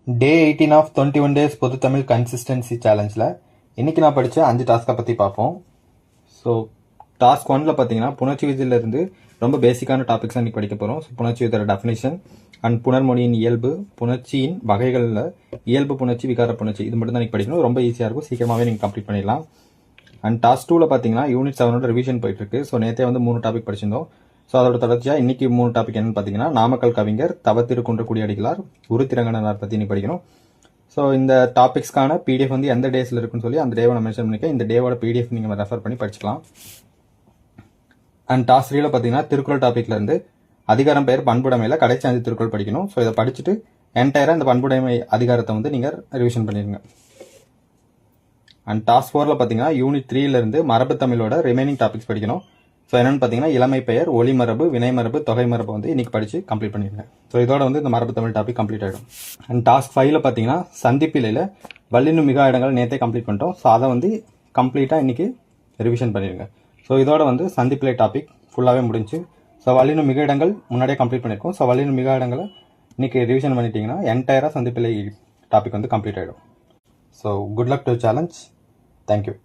Day 18 of 21 days பொது Tamil consistency சேலஞ்சில் இன்றைக்கி நான் படித்த 5 டாஸ்க்கை பற்றி பார்ப்போம். ஸோ டாஸ்க் 1ல் பார்த்தீங்கன்னா புணர்ச்சி விதியிலிருந்து ரொம்ப பேசிக்கான டாபிக்ஸ் இன்றைக்கி படிக்க போகிறோம். ஸோ புணர்ச்சி விதியோட டெஃபினேஷன் அண்ட் புணர்மொழியின் இயல்பு, புணர்ச்சியின் வகைகளில் இயல்பு புணர்ச்சி, விகார புணர்ச்சி, இது மட்டும் தான் இன்றைக்கி படிக்கணும். ரொம்ப ஈஸியாக இருக்கும், சீக்கிரமாகவே நீங்கள் கம்ப்ளீட் பண்ணிடலாம். அண்ட் டாஸ்க் 2ல் பார்த்தீங்கன்னா யூனிட் 7ஓட ரிவிஷன் போயிட்டுருக்கு. ஸோ நேற்றே 3 டாபிக் படிச்சிருந்தோம். ஸோ அதோட தொடர்ச்சியாக இன்றைக்கி 3 டாபிக் என்னன்னு பார்த்தீங்கன்னா நாமக்கல் கவிஞர், தவத்திருக்குன்றக்குடி அடிகளார், உருத்திரங்கனார் பற்றி நீ படிக்கணும். ஸோ இந்த டாபிக்ஸ்க்கான பிடிஎஃப் எந்த டேஸில் இருக்குன்னு சொல்லி அந்த டேவை நான் மென்ஷன் பண்ணியிருக்கேன். இந்த டேவோட பிடிஎஃப் நீங்கள் ரெஃபர் பண்ணி படிச்சுக்கலாம். அண்ட் டாஸ்க் 3ல் பார்த்தீங்கன்னா திருக்குறள் டாப்பிக்லேருந்து அதிகாரம் பெயர் பண்புடைமையில் கடைசி 5 திருக்குறள் படிக்கணும். ஸோ இதை படிச்சுட்டு என்டையராக இந்த பண்புடைமை அதிகாரத்தை நீங்கள் ரிவிஷன் பண்ணிடுங்க. அண்ட் டாஸ்க் 4ல் பார்த்தீங்கன்னா யூனிட் 3லேருந்து மரபு தமிழோட ரிமைனிங் டாபிக்ஸ் படிக்கணும். ஸோ என்னென்னு பார்த்தீங்கன்னா இளமை பெயர், ஒளி மரபு, வினை மரபு, தொகை மரபு இன்றைக்கி படித்து கம்ப்ளீட் பண்ணிடுங்க. ஸோ இதோட இந்த மரபு தமிழ் டாபிக் கம்ப்ளீட் ஆகிடும். அண்ட் டாஸ்க் 5ல் பார்த்தீங்கன்னா சந்திப்பிலையில் வல்லினும் மிக இடங்கள் நேற்றே கம்ப்ளீட் பண்ணிட்டோம். ஸோ அதை கம்ப்ளீட்டாக இன்றைக்கி ரிவிஷன் பண்ணிடுங்க. ஸோ இதோட சந்திப்பிலை டாபிக் ஃபுல்லாகவே முடிஞ்சு. ஸோ வல்லினும் மிக இடங்கள் முன்னாடியே கம்ப்ளீட் பண்ணியிருக்கோம். ஸோ வல்லினும் மிக இடங்களை இன்றைக்கி ரிவிஷன் பண்ணிட்டீங்கன்னா என்டையராக சந்திப்பிலை டாபிக் கம்ப்ளீட் ஆகிடும். So good luck to challenge. Thank you.